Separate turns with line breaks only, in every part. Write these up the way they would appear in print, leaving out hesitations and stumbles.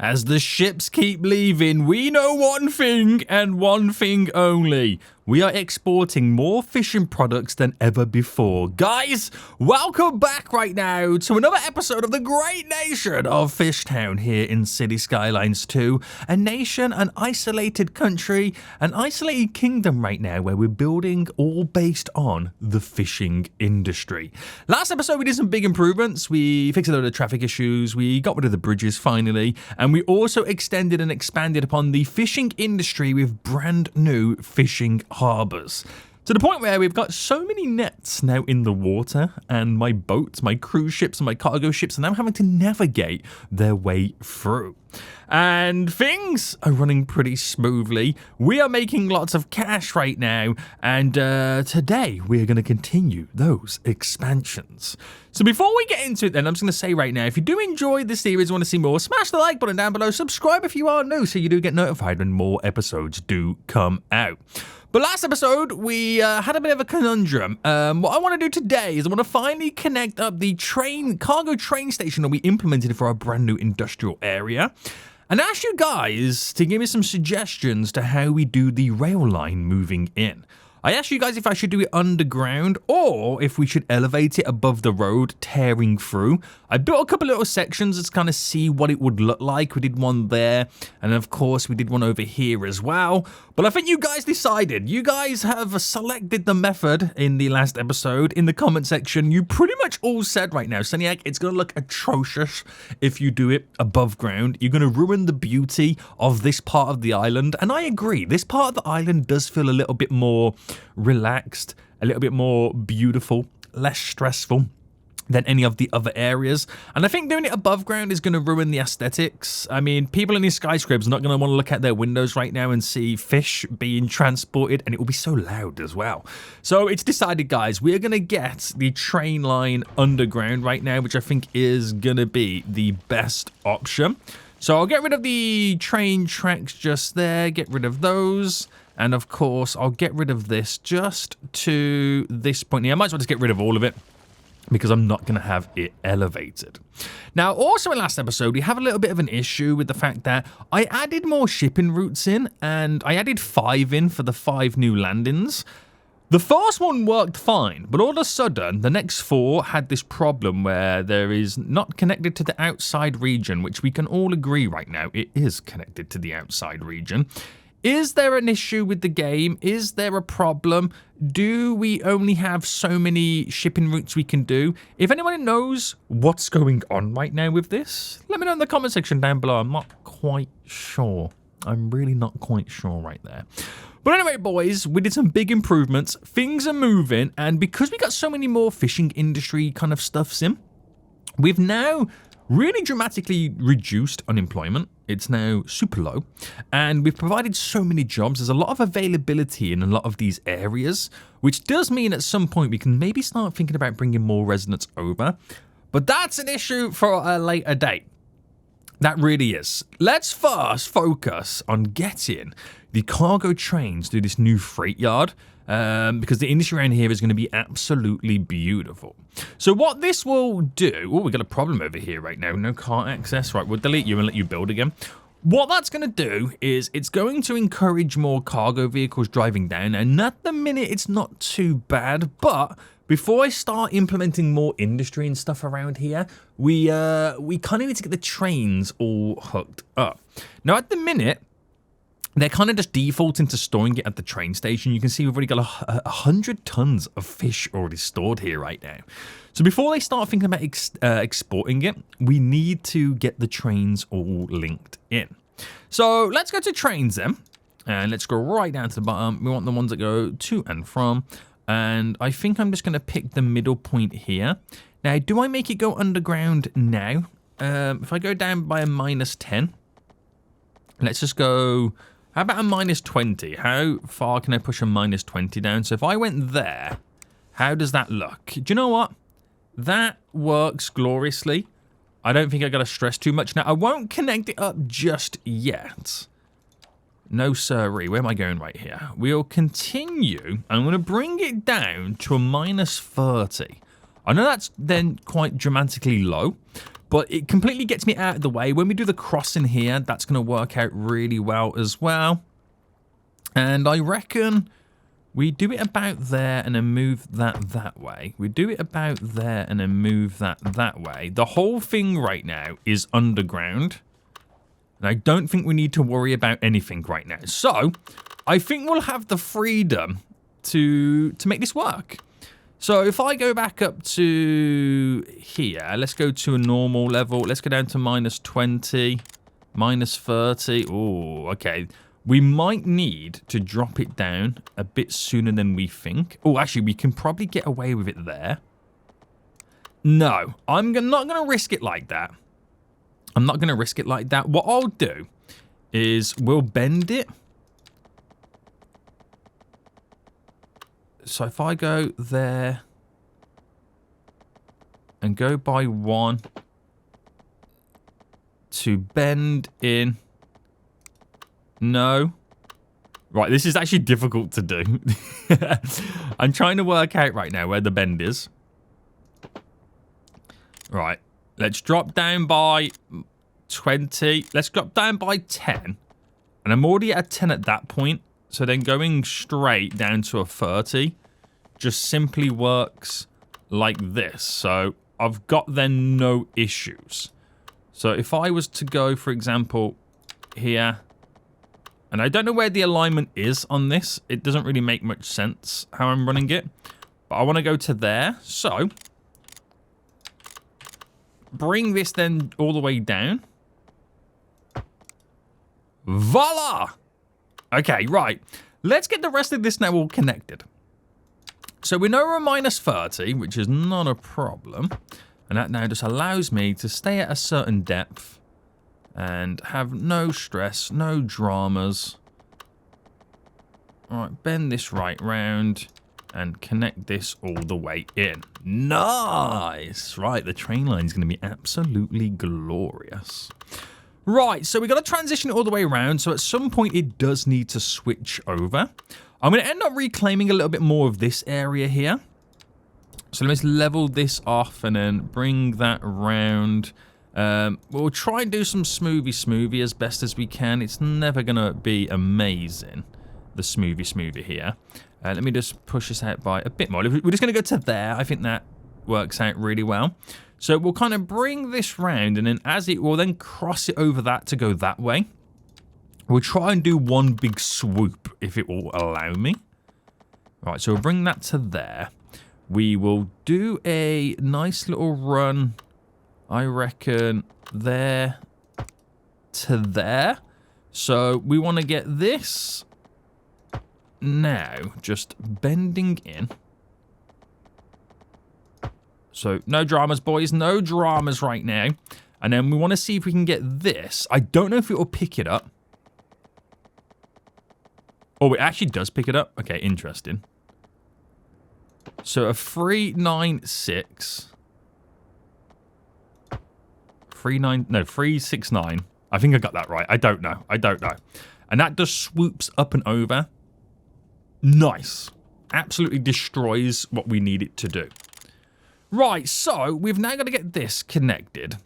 As the ships keep leaving, we know one thing and one thing only. We are exporting more fishing products than ever before. Guys, welcome back right now to another episode of the great nation of FishTown here in City Skylines 2. A nation, an isolated country, an isolated kingdom right now where we're building all based on the fishing industry. Last episode we did some big improvements. We fixed a load of traffic issues. We got rid of the bridges finally. And we also extended and expanded upon the fishing industry with brand new fishing harbours. To the point where we've got so many nets now in the water, and my boats, my cruise ships and my cargo ships are now having to navigate their way through. And things are running pretty smoothly. We are making lots of cash right now, and today we are going to continue those expansions. So before we get into it then, I'm just going to say right now, if you do enjoy this series and want to see more, smash the like button down below, subscribe if you are new so you do get notified when more episodes do come out. But last episode, we had a bit of a conundrum. What I want to do today is I want to finally connect up the cargo train station that we implemented for our brand new industrial area. And ask you guys to give me some suggestions to how we do the rail line moving in. I asked you guys if I should do it underground or if we should elevate it above the road, tearing through. I built a couple little sections to kind of see what it would look like. We did one there, and of course we did one over here as well. But I think you guys decided. You guys have selected the method in the last episode. In the comment section, you pretty much all said right now, Seniac, it's going to look atrocious if you do it above ground. You're going to ruin the beauty of this part of the island. And I agree, this part of the island does feel a little bit more relaxed, a little bit more beautiful, less stressful than any of the other areas. And I think doing it above ground is going to ruin the aesthetics. I mean, people in these skyscrapers are not going to want to look at their windows right now and see fish being transported, and it will be so loud as well. So it's decided, guys, we're going to get the train line underground right now, which I think is going to be the best option. So I'll get rid of the train tracks just there, get rid of those. And of course, I'll get rid of this just to this point here. I might as well just get rid of all of it, because I'm not going to have it elevated. Now, also in last episode, we have a little bit of an issue with the fact that I added more shipping routes in, and I added 5 in for the 5 new landings. The first one worked fine, but all of a sudden, the next 4 had this problem where there is not connected to the outside region, which we can all agree right now, it is connected to the outside region. Is there an issue with the game? Is there a problem? Do we only have so many shipping routes we can do? If anyone knows what's going on right now with this, let me know in the comment section down below. I'm not quite sure. I'm really not quite sure right there. But anyway, boys, we did some big improvements. Things are moving, and because we got so many more fishing industry kind of stuffs in, we've now really dramatically reduced unemployment. It's now super low, and we've provided so many jobs. There's a lot of availability in a lot of these areas, which does mean at some point we can maybe start thinking about bringing more residents over. But that's an issue for a later date. That really is. Let's first focus on getting the cargo trains to this new freight yard, because the industry around here is going to be absolutely beautiful. So what this will do... Oh, we've got a problem over here right now. No car access. Right, we'll delete you and let you build again. What that's going to do is it's going to encourage more cargo vehicles driving down. And at the minute, it's not too bad. But before I start implementing more industry and stuff around here, we kind of need to get the trains all hooked up. Now, at the minute, they're kind of just defaulting to storing it at the train station. You can see we've already got 100 tons of fish already stored here right now. So before they start thinking about exporting it, we need to get the trains all linked in. So let's go to trains then. And let's go right down to the bottom. We want the ones that go to and from. And I think I'm just going to pick the middle point here. Now, do I make it go underground now? If I go down by a -10, let's just go... How about a -20? How far can I push a -20 down? So if I went there, how does that look? Do you know what? That works gloriously. I don't think I got to stress too much. Now, I won't connect it up just yet. No sirree. Where am I going right here? We'll continue. I'm going to bring it down to a -30. I know that's then quite dramatically low, But it completely gets me out of the way. When we do the crossing here, that's going to work out really well as well. And I reckon we do it about there and then move that way. We do it about there and then move that way. The whole thing right now is underground. And I don't think we need to worry about anything right now. So I think we'll have the freedom to make this work. So if I go back up to here, let's go to a normal level. Let's go down to -20, -30. Oh, okay. We might need to drop it down a bit sooner than we think. Oh, actually, we can probably get away with it there. No, I'm not going to risk it like that. I'm not going to risk it like that. What I'll do is we'll bend it. So if I go there and go by 1 to bend in. No. Right, this is actually difficult to do. I'm trying to work out right now where the bend is. Right, let's drop down by 20. Let's drop down by 10. And I'm already at 10 at that point. So then going straight down to a 30 just simply works like this. So I've got then no issues. So if I was to go, for example, here, and I don't know where the alignment is on this. It doesn't really make much sense how I'm running it. But I want to go to there. So bring this then all the way down. Voila! Okay, right. Let's get the rest of this now all connected. So we know we're -30, which is not a problem. And that now just allows me to stay at a certain depth and have no stress, no dramas. All right, bend this right round and connect this all the way in. Nice! Right, the train line is going to be absolutely glorious. Right, so we got to transition it all the way around. So at some point, it does need to switch over. I'm going to end up reclaiming a little bit more of this area here. So let's level this off and then bring that around. We'll try and do some smoothie as best as we can. It's never going to be amazing, the smoothie here. Let me just push this out by a bit more. We're just going to go to there. I think that works out really well. So we'll kind of bring this round, and then as it will then cross it over that to go that way. We'll try and do one big swoop, if it will allow me. Right, so we'll bring that to there. We will do a nice little run, I reckon, there to there. So we want to get this now just bending in. So no dramas, boys. No dramas right now. And then we want to see if we can get this. I don't know if it will pick it up. Oh, it actually does pick it up. Okay, interesting. So a 396. 369. I think I got that right. I don't know. And that just swoops up and over. Nice. Absolutely destroys what we need it to do. Right, so we've now got to get this connected.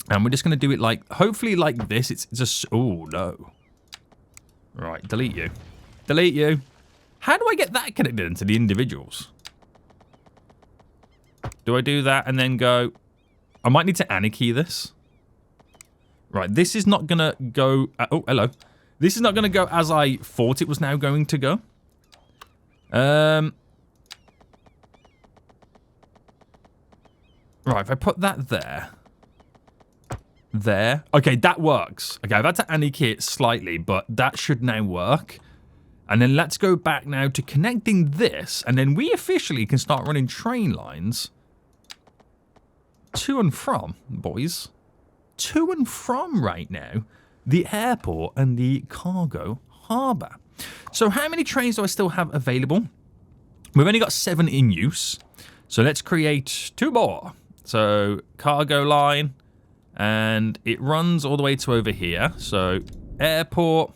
And we're just going to do it like, hopefully like this. It's just, oh no. Right, delete you. Delete you. How do I get that connected into the individuals? Do I do that and then go... I might need to anarchy this. Right, this is not going to go... oh, hello. This is not going to go as I thought it was now going to go. Right, if I put that there. There. Okay, that works. Okay, I've had to anarchy it slightly, but that should now work. And then let's go back now to connecting this. And then we officially can start running train lines to and from, boys. To and from right now, the airport and the cargo harbour. So how many trains do I still have available? We've only got 7 in use. So let's create 2 more. So cargo line. And it runs all the way to over here. So airport.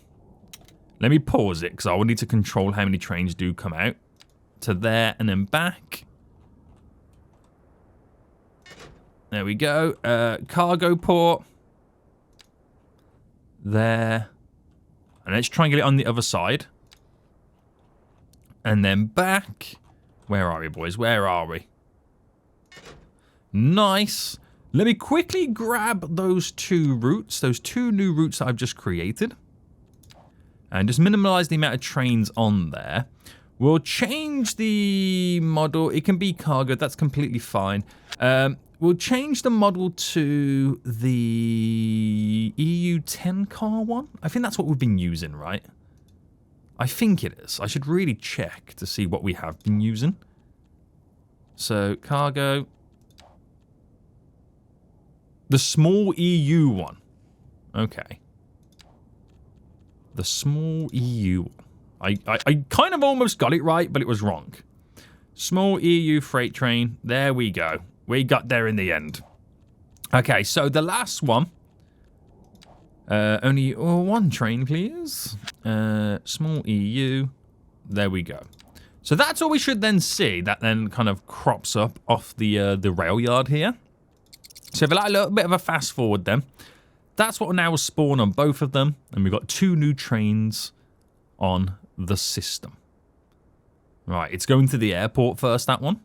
Let me pause it because I will need to control how many trains do come out. To there and then back. There we go. Cargo port. There. And let's try and get it on the other side. And then back. Where are we, boys? Where are we? Nice. Let me quickly grab those 2 routes. Those 2 new routes that I've just created. And just minimize the amount of trains on there. We'll change the model. It can be cargo. That's completely fine. We'll change the model to the EU10 car one. I think that's what we've been using, right? I think it is. I should really check to see what we have been using. So, cargo. The small EU one. Okay. The small EU one. I kind of almost got it right, but it was wrong. Small EU freight train. There we go. We got there in the end. Okay, so the last one. Only 1 train, please. Small EU. There we go. So that's all we should then see. That then kind of crops up off the rail yard here. So if I like a little bit of a fast forward then. That's what now will spawn on both of them. And we've got 2 new trains on the system. Right, it's going to the airport first, that one.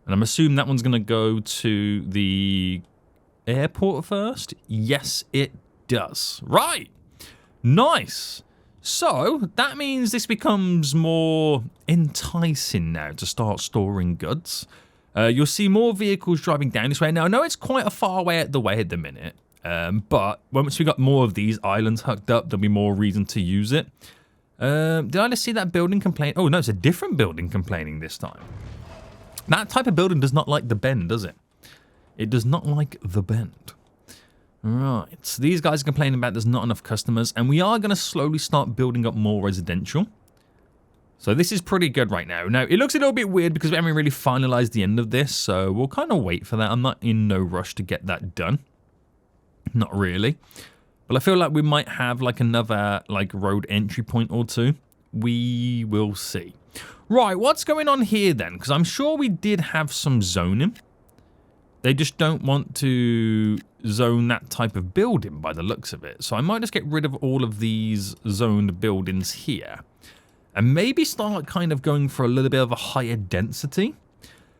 And I'm assuming that one's going to go to the airport first. Yes, it does. Right. Nice. So, that means this becomes more enticing now to start storing goods. You'll see more vehicles driving down this way. Now, I know it's quite a far way out the way at the minute. But once we got more of these islands hooked up, there'll be more reason to use it. Did I just see that building complain? Oh, no, it's a different building complaining this time. That type of building does not like the bend, does it? It does not like the bend. Right, so these guys are complaining about there's not enough customers, and we are going to slowly start building up more residential. So this is pretty good right now. Now, it looks a little bit weird because we haven't really finalized the end of this, so we'll kind of wait for that. I'm not in no rush to get that done. Not really. But I feel like we might have like another like road entry point or 2. We will see. Right, what's going on here then? Because I'm sure we did have some zoning. They just don't want to zone that type of building by the looks of it. So I might just get rid of all of these zoned buildings here. And maybe start kind of going for a little bit of a higher density.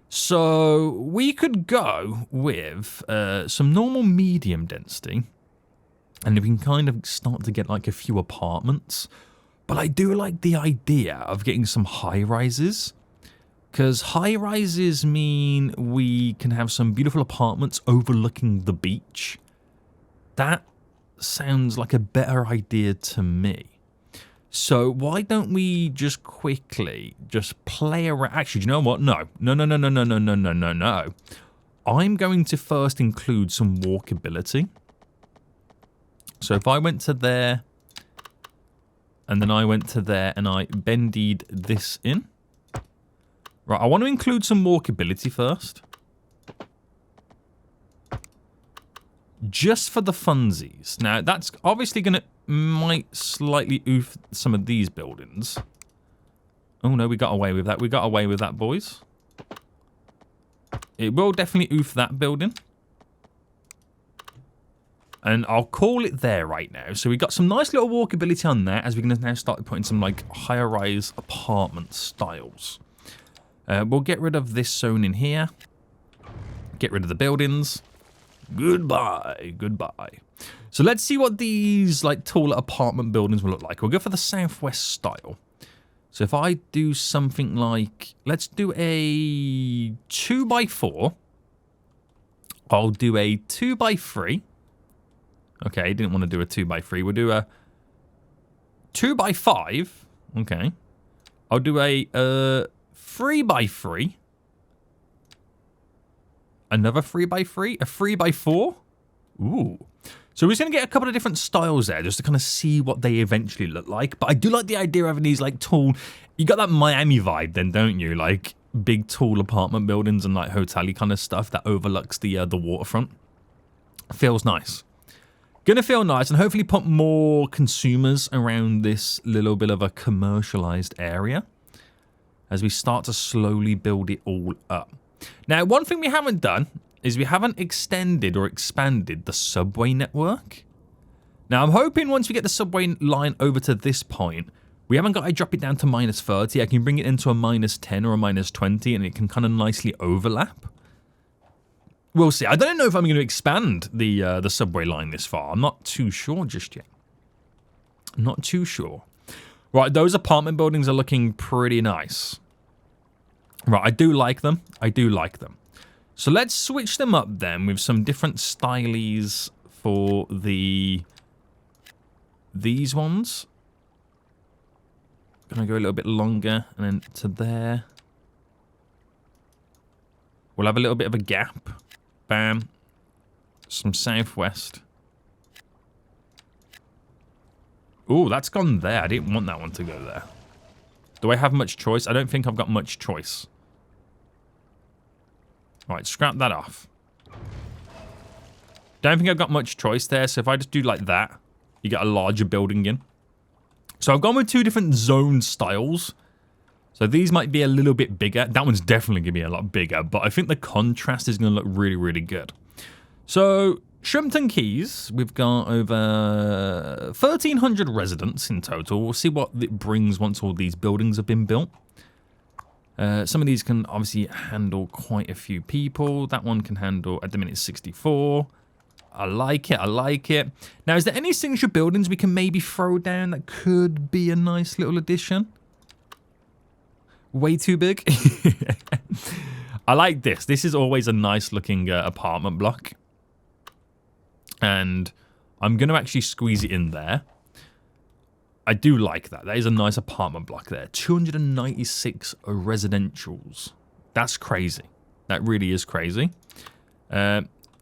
So we could go with some normal medium density. And we can kind of start to get like a few apartments. But I do like the idea of getting some high-rises. Because high-rises mean we can have some beautiful apartments overlooking the beach. That sounds like a better idea to me. So why don't we just quickly just play around? Actually, do you know what? No. No. I'm going to first include some walkability. So if I went to there, and then I went to there, and I bendied this in. Right, I want to include some walkability first. Just for the funsies. Now, that's obviously going to might slightly oof some of these buildings. Oh, no, we got away with that. We got away with that, boys. It will definitely oof that building. And I'll call it there right now. So we got some nice little walkability on there as we can now start putting some like higher rise apartment styles. We'll get rid of this zone in here. Get rid of the buildings. Goodbye. So let's see what these like taller apartment buildings will look like. We'll go for the southwest style. So if I do something like, let's do a 2x4. I'll do a 2x3. Okay, didn't want to do a 2x3. We'll do a 2x5. Okay. I'll do a 3x3. Another 3x3. A 3x4. Ooh. So we're just going to get a couple of different styles there just to kind of see what they eventually look like. But I do like the idea of having these like tall... You got that Miami vibe then, don't you? Like big tall apartment buildings and like hotel-y kind of stuff that overlooks the waterfront. Feels nice. Gonna feel nice and hopefully put more consumers around this little bit of a commercialized area as we start to slowly build it all up. Now, one thing we haven't done is we haven't extended or expanded the subway network. Now, I'm hoping once we get the subway line over to this point, we haven't got to drop it down to -30. I can bring it into a -10 or a -20, and it can kind of nicely overlap. We'll see. I don't know if I'm going to expand the subway line this far. I'm not too sure just yet. Not too sure. Right, those apartment buildings are looking pretty nice. Right, I do like them. I do like them. So let's switch them up then with some different stylies for these ones. Gonna go a little bit longer and then to there. We'll have a little bit of a gap. Bam. Some southwest. Ooh, that's gone there. I didn't want that one to go there. Do I have much choice? I don't think I've got much choice. Right, scrap that off. Don't think I've got much choice there, so if I just do like that, you get a larger building in. So I've gone with two different zone styles. So these might be a little bit bigger. That one's definitely going to be a lot bigger, but I think the contrast is going to look really, really good. So Shrimpton Keys, we've got over 1,300 residents in total. We'll see what it brings once all these buildings have been built. Some of these can obviously handle quite a few people. That one can handle, at the minute, 64. I like it, I like it. Now, is there any signature buildings we can maybe throw down that could be a nice little addition? Way too big? I like this. This is always a nice looking apartment block. And I'm going to actually squeeze it in there. I do like that. That is a nice apartment block there. 296 residentials. That's crazy. That really is crazy.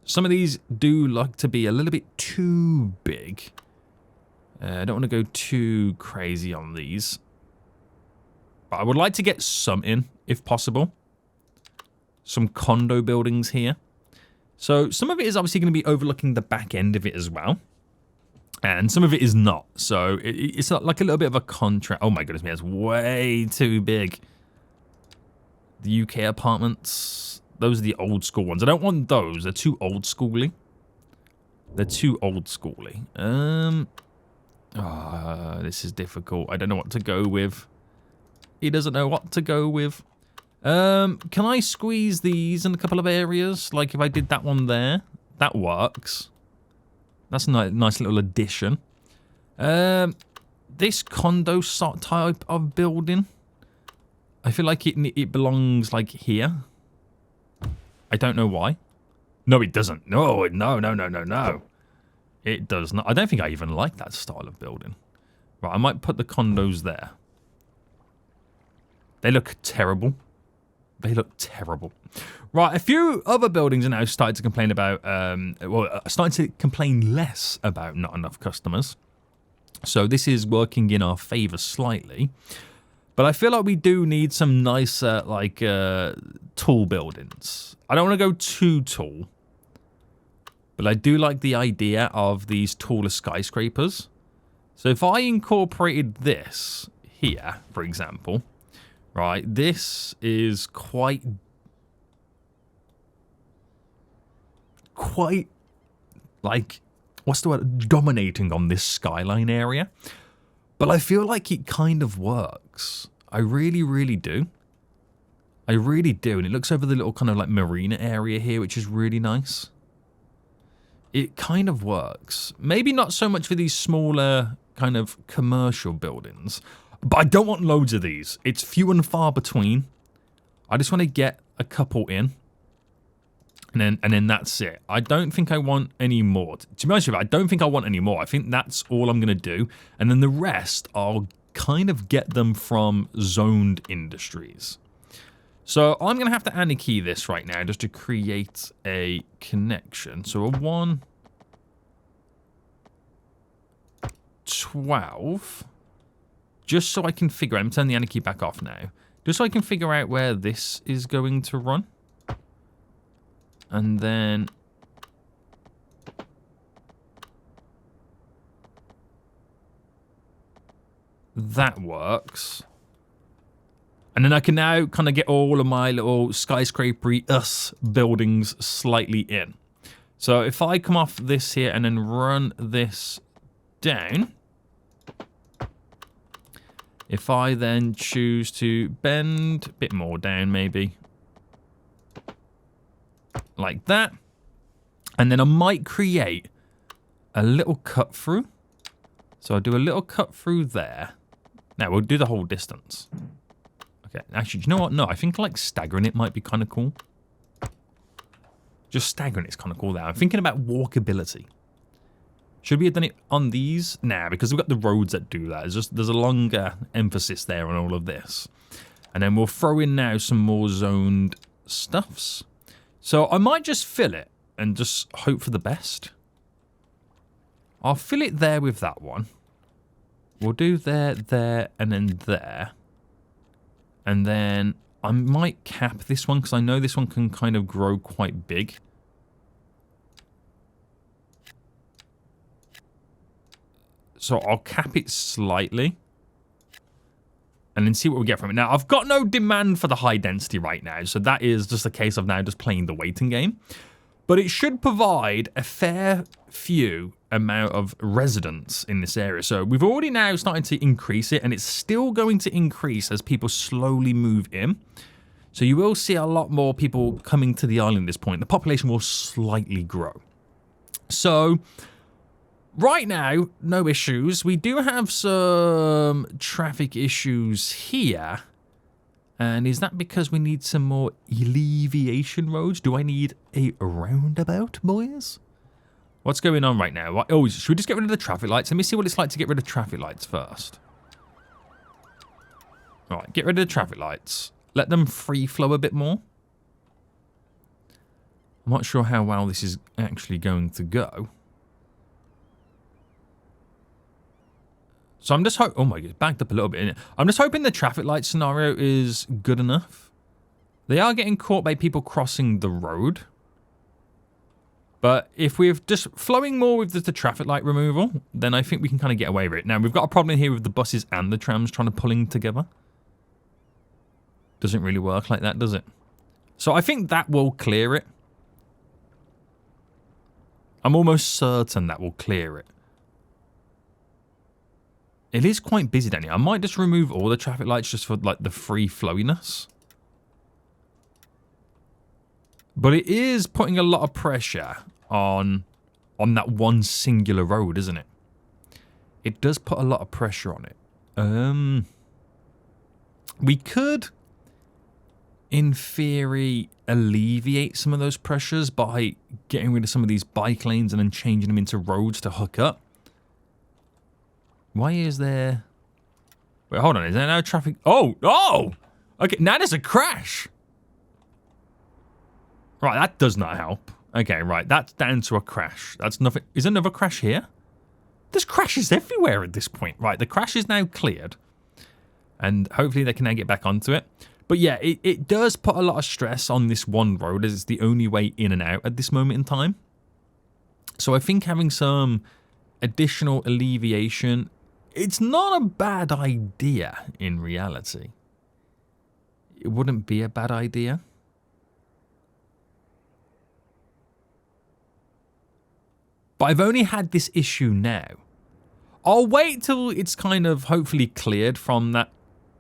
Some of these do look to be a little bit too big. I don't want to go too crazy on these. But I would like to get some in, if possible. Some condo buildings here. So some of it is obviously going to be overlooking the back end of it as well. And some of it is not. So it's like a little bit of a contrast. Oh my goodness me, that's way too big. The UK apartments. Those are the old school ones. I don't want those. They're too old schooly. They're too old schooly. This is difficult. I don't know what to go with. He doesn't know what to go with. Can I squeeze these in a couple of areas? Like if I did that one there. That works. That's a nice little addition. This condo type of building. I feel like it belongs like here. I don't know why. No, it doesn't. No. It does not. I don't think I even like that style of building. Right, I might put the condos there. They look terrible. They look terrible. Right, a few other buildings are now starting to complain about, starting to complain less about not enough customers. So this is working in our favour slightly. But I feel like we do need some nicer, like, tall buildings. I don't want to go too tall. But I do like the idea of these taller skyscrapers. So if I incorporated this here, for example, right, this is quite, like, what's the word? Dominating on this skyline area. But I feel like it kind of works. I really, really do. I really do. And it looks over the little kind of like marina area here, which is really nice. It kind of works. Maybe not so much for these smaller kind of commercial buildings. But I don't want loads of these. It's few and far between. I just want to get a couple in. And then that's it. I don't think I want any more. To be honest with you, I don't think I want any more. I think that's all I'm going to do. And then the rest, I'll kind of get them from zoned industries. So I'm going to have to AnyKey this right now just to create a connection. So a 1, 12. Just so I can figure out. I'm turning the AnyKey back off now. Just so I can figure out where this is going to run. And then that works. And then I can now kind of get all of my little skyscrapery us buildings slightly in. So if I come off this here and then run this down. If I then choose to bend a bit more down maybe. Like that. And then I might create a little cut through. So I'll do a little cut through there. Now we'll do the whole distance. Okay, actually, do you know what? No, I think like staggering it might be kind of cool. Just staggering it's kind of cool there. I'm thinking about walkability. Should we have done it on these? Nah, because we've got the roads that do that. There's a longer emphasis there on all of this. And then we'll throw in now some more zoned stuffs. So I might just fill it and just hope for the best. I'll fill it there with that one. We'll do there, there, and then there. And then I might cap this one because I know this one can kind of grow quite big. So I'll cap it slightly. And then see what we get from it. Now, I've got no demand for the high density right now. So that is just a case of now just playing the waiting game. But it should provide a fair few amount of residents in this area. So we've already now started to increase it. And it's still going to increase as people slowly move in. So you will see a lot more people coming to the island at this point. The population will slightly grow. So right now, no issues. We do have some traffic issues here. And is that because we need some more alleviation roads? Do I need a roundabout, boys? What's going on right now? Oh, should we just get rid of the traffic lights? Let me see what it's like to get rid of traffic lights first. All right, get rid of the traffic lights. Let them free flow a bit more. I'm not sure how well this is actually going to go. So I'm just hoping, oh my god, backed up a little bit in it. I'm just hoping the traffic light scenario is good enough. They are getting caught by people crossing the road. But if we're just flowing more with the traffic light removal, then I think we can kind of get away with it. Now, we've got a problem here with the buses and the trams trying to pull in together. Doesn't really work like that, does it? So I think that will clear it. I'm almost certain that will clear it. It is quite busy down here. I might just remove all the traffic lights just for like the free flowiness. But it is putting a lot of pressure on that one singular road, isn't it? It does put a lot of pressure on it. We could, in theory, alleviate some of those pressures by getting rid of some of these bike lanes and then changing them into roads to hook up. Why is there... Wait, hold on. Is there no traffic? Oh! Oh! Okay, now there's a crash. Right, that does not help. Okay, right. That's down to a crash. That's nothing. Is there another crash here? There's crashes everywhere at this point. Right, the crash is now cleared. And hopefully they can now get back onto it. But yeah, it does put a lot of stress on this one road as it's the only way in and out at this moment in time. So I think having some additional alleviation... It's not a bad idea in reality. It wouldn't be a bad idea. But I've only had this issue now. I'll wait till it's kind of hopefully cleared from that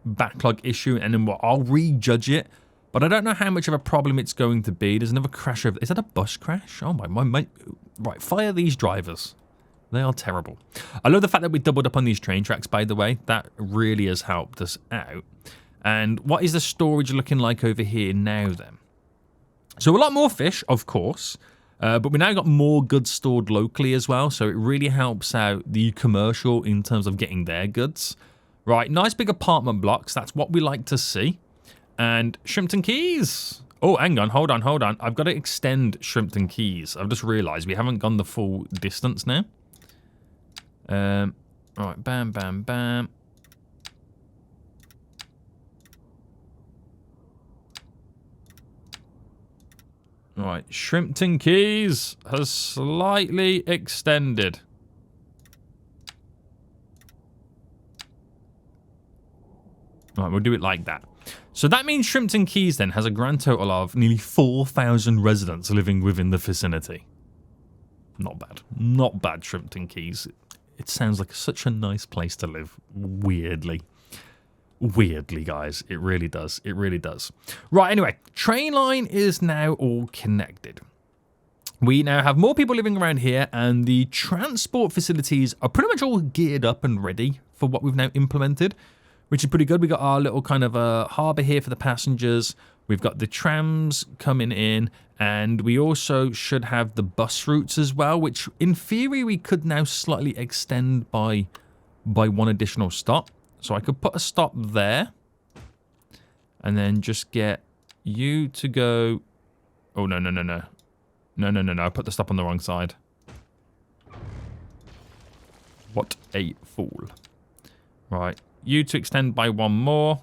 backlog issue and then I'll rejudge it. But I don't know how much of a problem it's going to be. There's another crash over... Is that a bus crash? Oh my... Right, fire these drivers. They are terrible. I love the fact that we doubled up on these train tracks, by the way. That really has helped us out. And what is the storage looking like over here now, then? So a lot more fish, of course. But we now got more goods stored locally as well. So it really helps out the commercial in terms of getting their goods. Right, nice big apartment blocks. That's what we like to see. And Shrimpton Keys. Oh, hang on. Hold on. I've got to extend Shrimpton Keys. I've just realised we haven't gone the full distance now. Alright, bam, bam, bam. Alright, Shrimpton Keys has slightly extended. Alright, we'll do it like that. So that means Shrimpton Keys then has a grand total of nearly 4,000 residents living within the vicinity. Not bad. Not bad, Shrimpton Keys. It sounds like such a nice place to live. Weirdly. Weirdly, guys. It really does. It really does. Right, anyway. Train line is now all connected. We now have more people living around here, and the transport facilities are pretty much all geared up and ready for what we've now implemented, which is pretty good. We got our little kind of harbour here for the passengers. We've got the trams coming in, and we also should have the bus routes as well, which in theory we could now slightly extend by one additional stop. So I could put a stop there, and then just get you to go. Oh, no, no, no, no. No, no, no, no. I put the stop on the wrong side. What a fool. Right. You to extend by one more.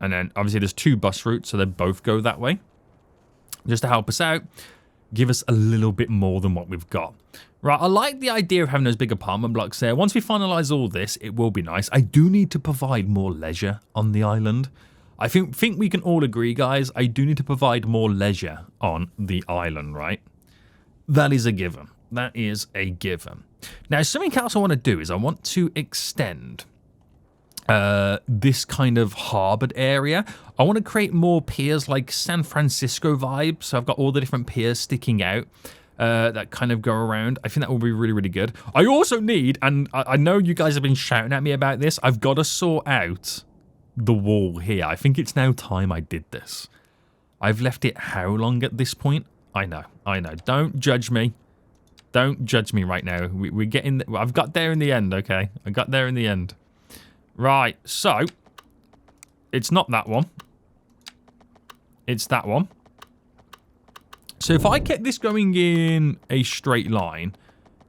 And then, obviously, there's 2 bus routes, so they both go that way. Just to help us out. Give us a little bit more than what we've got. Right, I like the idea of having those big apartment blocks there. Once we finalise all this, it will be nice. I do need to provide more leisure on the island. I think we can all agree, guys, I do need to provide more leisure on the island, right? That is a given. That is a given. Now, something else I want to do is I want to extend this kind of harboured area. I want to create more piers like San Francisco vibes. So I've got all the different piers sticking out that kind of go around. I think that will be really, really good. I also need, and I know you guys have been shouting at me about this, I've got to sort out the wall here. I think it's now time I did this. I've left it how long at this point? I know. Don't judge me. Don't judge me right now. We're getting... I've got there in the end, okay? I got there in the end. Right, so... It's not that one. It's that one. So if I kept this going in a straight line...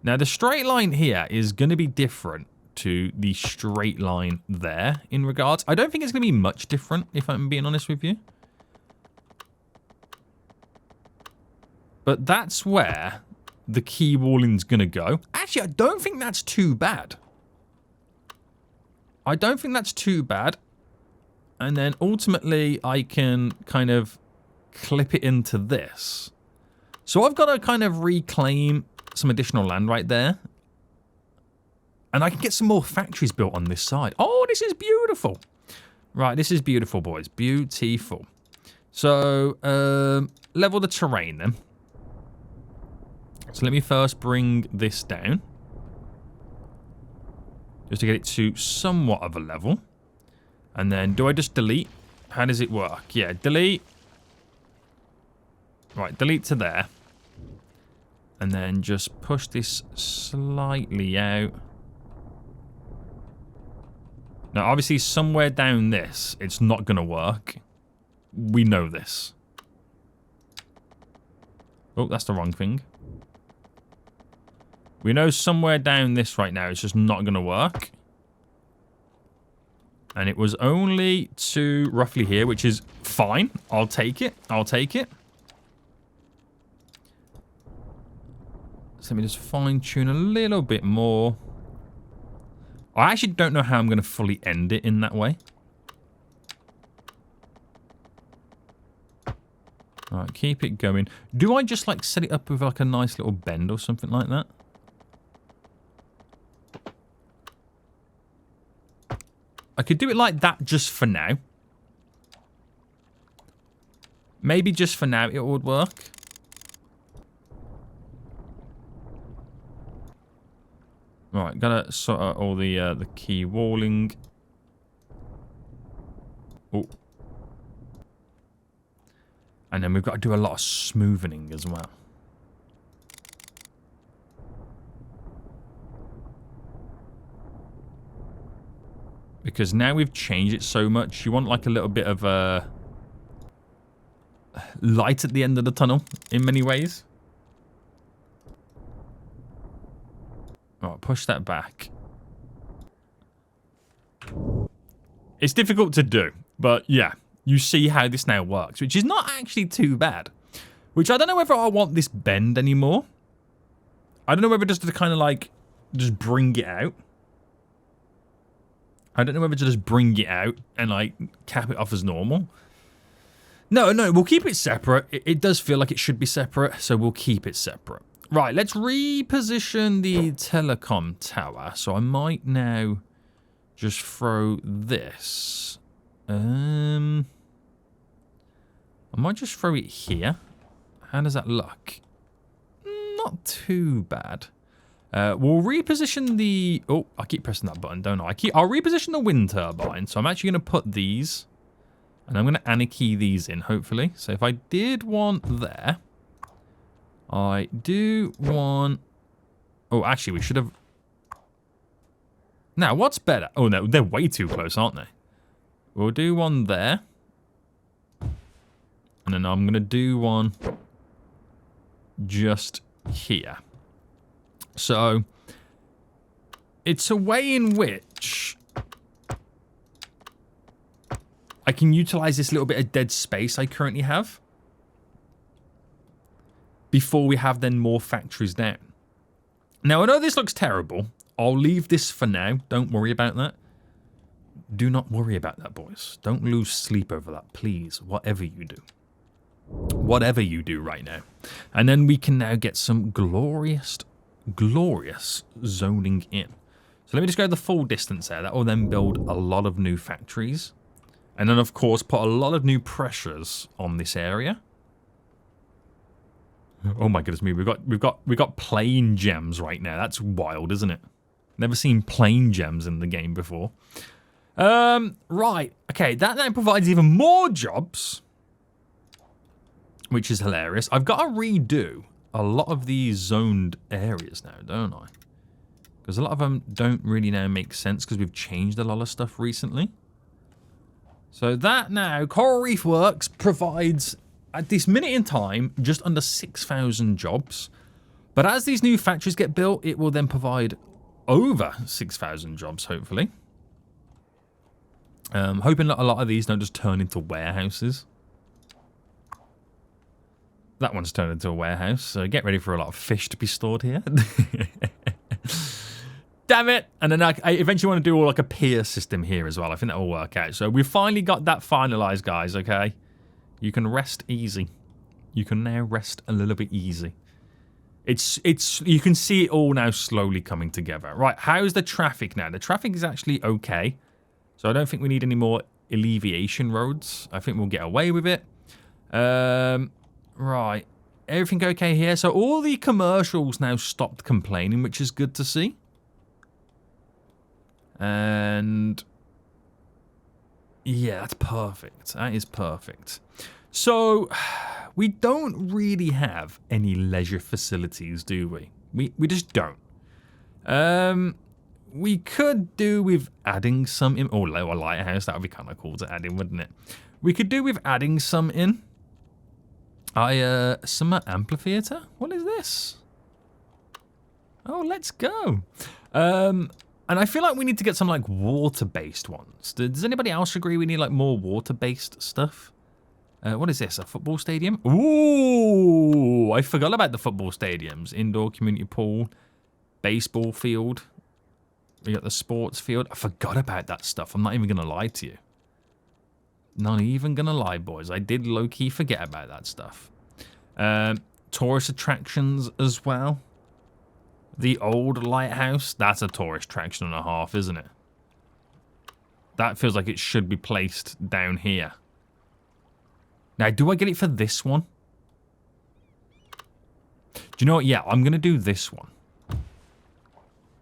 Now, the straight line here is going to be different to the straight line there in regards. I don't think it's going to be much different, if I'm being honest with you. But that's where the key walling's going to go. Actually, I don't think that's too bad. I don't think that's too bad. And then ultimately, I can kind of clip it into this. So I've got to kind of reclaim some additional land right there. And I can get some more factories built on this side. Oh, this is beautiful. Right, this is beautiful, boys. Beautiful. So, level the terrain then. So let me first bring this down. Just to get it to somewhat of a level. And then, do I just delete? How does it work? Yeah, delete. Right, delete to there. And then just push this slightly out. Now, obviously, somewhere down this, it's not going to work. We know this. Oh, that's the wrong thing. We know somewhere down this right now, it's just not going to work. And it was only to roughly here, which is fine. I'll take it. I'll take it. So let me just fine-tune a little bit more. I actually don't know how I'm going to fully end it in that way. Alright, keep it going. Do I just like set it up with like a nice little bend or something like that? I could do it like that just for now. Maybe just for now it would work. Right, gotta sort out all the key walling. Oh. And then we've got to do a lot of smoothing as well. Because now we've changed it so much, you want like a little bit of a light at the end of the tunnel in many ways. Alright, push that back. It's difficult to do, but yeah, you see how this now works, which is not actually too bad. Which I don't know whether I want this bend anymore. I don't know whether just to kind of like, just bring it out. I don't know whether to just bring it out and, like, cap it off as normal. No, we'll keep it separate. It does feel like it should be separate, so we'll keep it separate. Right, let's reposition the telecom tower. So I might now just throw this. I might just throw it here. How does that look? Not too bad. We'll reposition the... Oh, I keep pressing that button, don't I? I'll reposition the wind turbine. So I'm actually going to put these... And I'm going to anarchy these in, hopefully. So if I did want there... I do want... Oh, actually, we should have... Now, what's better? Oh, no, they're way too close, aren't they? We'll do one there. And then I'm going to do one just here. So, it's a way in which I can utilize this little bit of dead space I currently have before we have then more factories down. Now, I know this looks terrible. I'll leave this for now. Don't worry about that. Do not worry about that, boys. Don't lose sleep over that, please, whatever you do. Whatever you do right now. And then we can now get some glorious zoning in. So let me just go the full distance there. That will then build a lot of new factories. And then, of course, put a lot of new pressures on this area. Oh my goodness me, we've got plane gems right now. That's wild, isn't it? Never seen plane gems in the game before. Right. Okay, that now provides even more jobs, which is hilarious. I've got to redo a lot of these zoned areas now, don't I? Because a lot of them don't really now make sense because we've changed a lot of stuff recently. So that now, Coral Reef Works provides, at this minute in time, just under 6,000 jobs. But as these new factories get built, it will then provide over 6,000 jobs, hopefully. Hoping that a lot of these don't just turn into warehouses. That one's turned into a warehouse, so get ready for a lot of fish to be stored here. Damn it! And then I eventually want to do like a pier system here as well. I think that will work out. So we've finally got that finalized, guys, okay? You can rest easy. You can now rest a little bit easy. You can see it all now slowly coming together. Right, how's the traffic now? The traffic is actually okay. So I don't think we need any more alleviation roads. I think we'll get away with it. Right. Everything okay here? So all the commercials now stopped complaining, which is good to see. And yeah, that's perfect. That is perfect. So we don't really have any leisure facilities, do we? We just don't. We could do with adding some in. Oh, a lighthouse. That would be kind of cool to add in, wouldn't it? We could do with adding some in. Summer amphitheater? What is this? Oh, let's go. And I feel like we need to get some, like, water-based ones. Does anybody else agree we need, like, more water-based stuff? What is this? A football stadium? Ooh! I forgot about the football stadiums. Indoor community pool. Baseball field. We got the sports field. I forgot about that stuff. I'm not even going to lie to you. Not even going to lie, boys. I did low-key forget about that stuff. Tourist attractions as well. The old lighthouse, that's a tourist attraction and a half, isn't it? That feels like it should be placed down here. Now, do I get it for this one? Do you know what? Yeah, I'm going to do this one.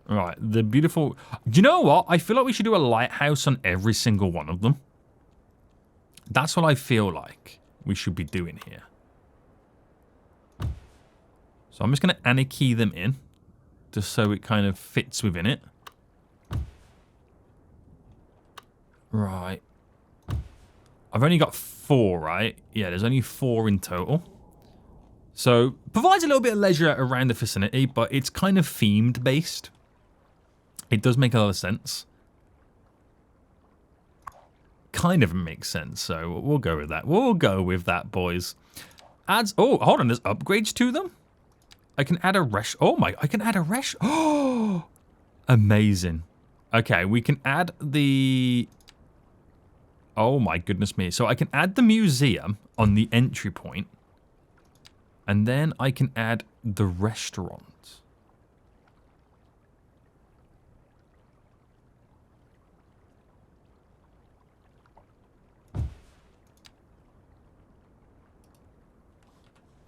All right, the beautiful... Do you know what? I feel like we should do a lighthouse on every single one of them. That's what I feel like we should be doing here. So I'm just going to anarchy them in. Just so it kind of fits within it. Right. I've only got 4, right? Yeah, there's only 4 in total. So, provides a little bit of leisure around the vicinity, but it's kind of themed based. It does make a lot of sense. Kind of makes sense, so we'll go with that. We'll go with that, boys. Adds... Oh, hold on, there's upgrades to them? I can add a resh... Oh my... I can add a resh... Oh! Amazing. Okay, we can add the... Oh my goodness me. So I can add the museum on the entry point. And then I can add the restaurant.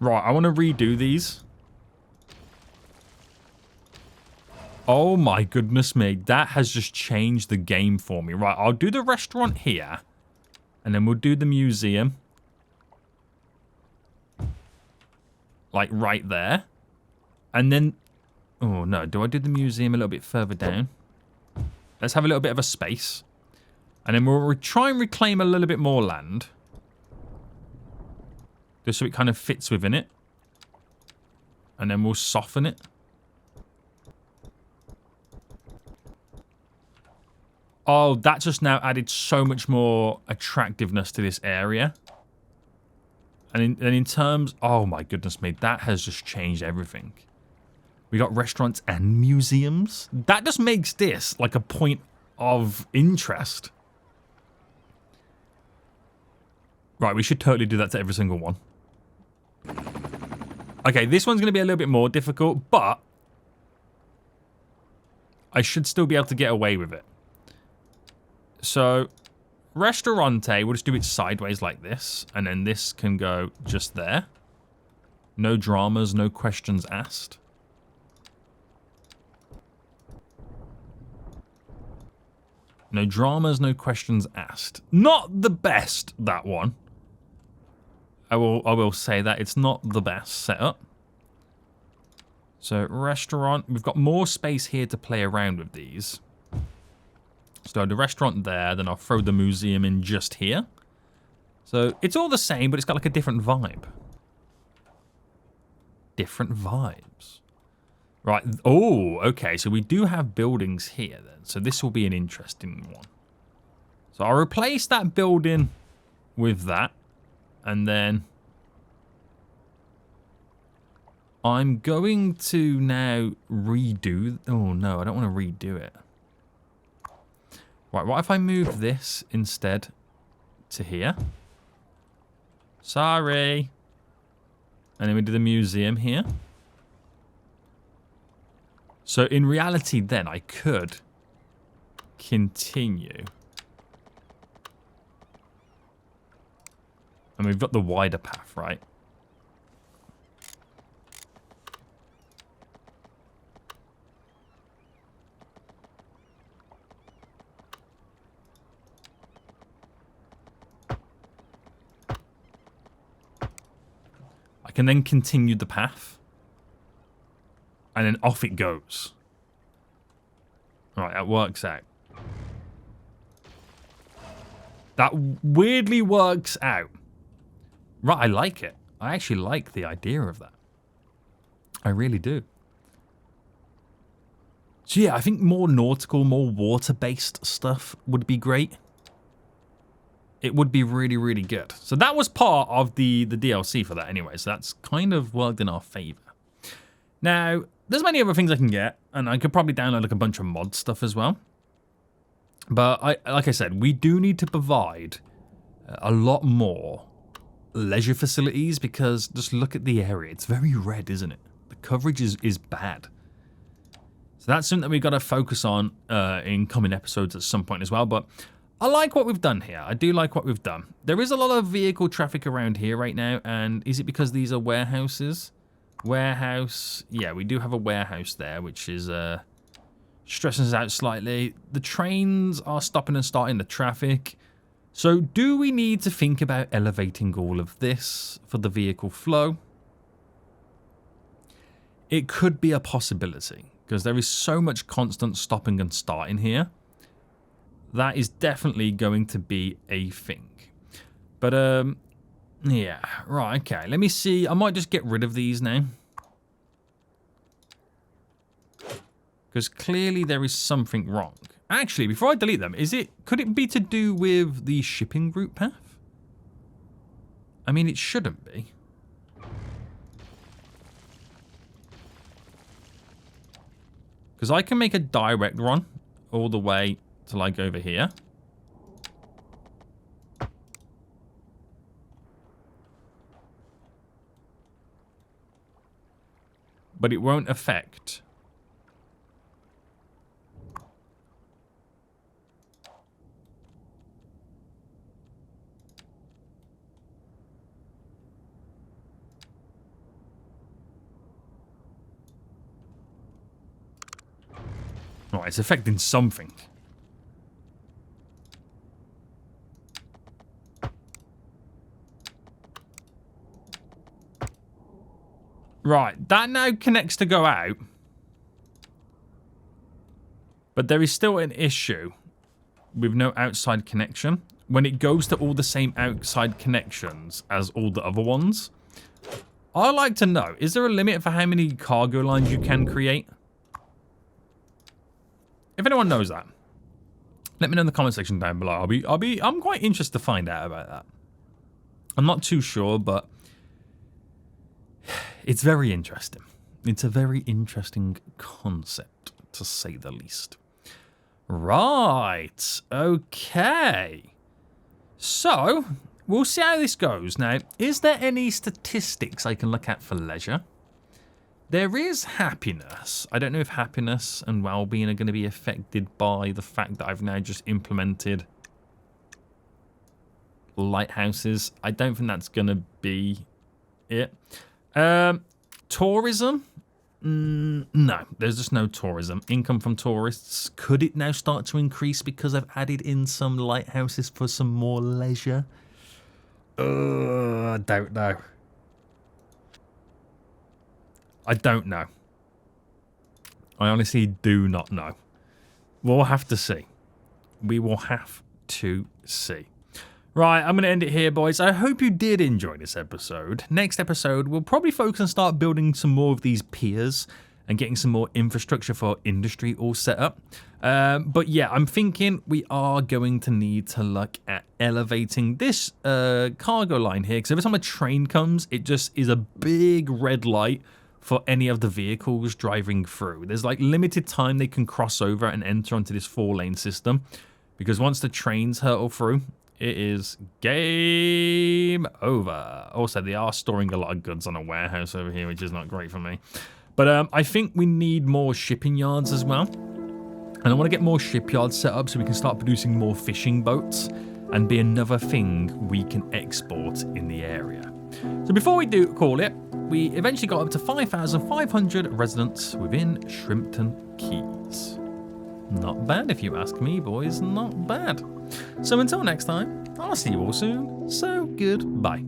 Right, I want to redo these. Oh my goodness me. That has just changed the game for me. Right, I'll do the restaurant here. And then we'll do the museum. Like right there. And then... Oh no, do I do the museum a little bit further down? Let's have a little bit of a space. And then we'll try and reclaim a little bit more land. Just so it kind of fits within it. And then we'll soften it. Oh, that just now added so much more attractiveness to this area. And in terms... Oh my goodness me, that has just changed everything. We got restaurants and museums. That just makes this like a point of interest. Right, we should totally do that to every single one. Okay, this one's going to be a little bit more difficult, but I should still be able to get away with it. So, Restaurante, we'll just do it sideways like this, and then this can go just there. No dramas, no questions asked. No dramas, no questions asked. Not the best, that one. I will say that it's not the best setup. So, restaurant. We've got more space here to play around with these. So, the restaurant there, then I'll throw the museum in just here. So, it's all the same, but it's got like a different vibe. Different vibes. Right. Oh, okay. So, we do have buildings here then. So, this will be an interesting one. So, I'll replace that building with that. And then I'm going to now redo... Oh, no, I don't want to redo it. Right, what if I move this instead to here? Sorry. And then we do the museum here. So in reality then, I could continue... And we've got the wider path, right? I can then continue the path. And then off it goes. Right, that works out. That weirdly works out. Right, I like it. I actually like the idea of that. I really do. So yeah, I think more nautical, more water-based stuff would be great. It would be really, really good. So that was part of the DLC for that anyway. So that's kind of worked in our favor. Now, there's many other things I can get. And I could probably download like a bunch of mod stuff as well. But like I said, we do need to provide a lot more leisure facilities, because just look at the area. It's very red, isn't it? The coverage is bad. So that's something that we've got to focus on in coming episodes at some point as well. But I like what we've done here. I do like what we've done. There is a lot of vehicle traffic around here right now. And is it because these are warehouses? Warehouse. Yeah, we do have a warehouse there, which is stressing us out slightly. The trains are stopping and starting the traffic. So do we need to think about elevating all of this for the vehicle flow? It could be a possibility, because there is so much constant stopping and starting here. That is definitely going to be a thing. But, yeah. Right, okay. Let me see. I might just get rid of these now. Because clearly there is something wrong. Actually, before I delete them, could it be to do with the shipping route path? I mean, it shouldn't be. Because I can make a direct run all the way to like over here. But it won't affect. Oh, it's affecting something. Right, that now connects to go out. But there is still an issue with no outside connection. When it goes to all the same outside connections as all the other ones. I'd like to know, is there a limit for how many cargo lines you can create? If anyone knows that, let me know in the comment section down below. I'm quite interested to find out about that. I'm not too sure, but it's very interesting. It's a very interesting concept, to say the least. Right. Okay. So, we'll see how this goes. Now, is there any statistics I can look at for leisure? There is happiness. I don't know if happiness and well-being are going to be affected by the fact that I've now just implemented lighthouses. I don't think that's going to be it. Tourism? No, there's just no tourism. Income from tourists. Could it now start to increase because I've added in some lighthouses for some more leisure? I don't know. I don't know. I honestly do not know. We'll have to see. We will have to see. Right, I'm going to end it here, boys. I hope you did enjoy this episode. Next episode, we'll probably focus on start building some more of these piers and getting some more infrastructure for industry all set up. But yeah, I'm thinking we are going to need to look at elevating this cargo line here, because every time a train comes, it just is a big red light for any of the vehicles driving through. There's like limited time they can cross over and enter onto this 4-lane system, because once the trains hurtle through, it is game over. Also, they are storing a lot of goods on a warehouse over here, which is not great for me. But I think we need more shipping yards as well. And I want to get more shipyards set up so we can start producing more fishing boats and be another thing we can export in the area. So before we do call it, we eventually got up to 5,500 residents within Shrimpton Keys. Not bad if you ask me, boys, not bad. So until next time, I'll see you all soon, so goodbye.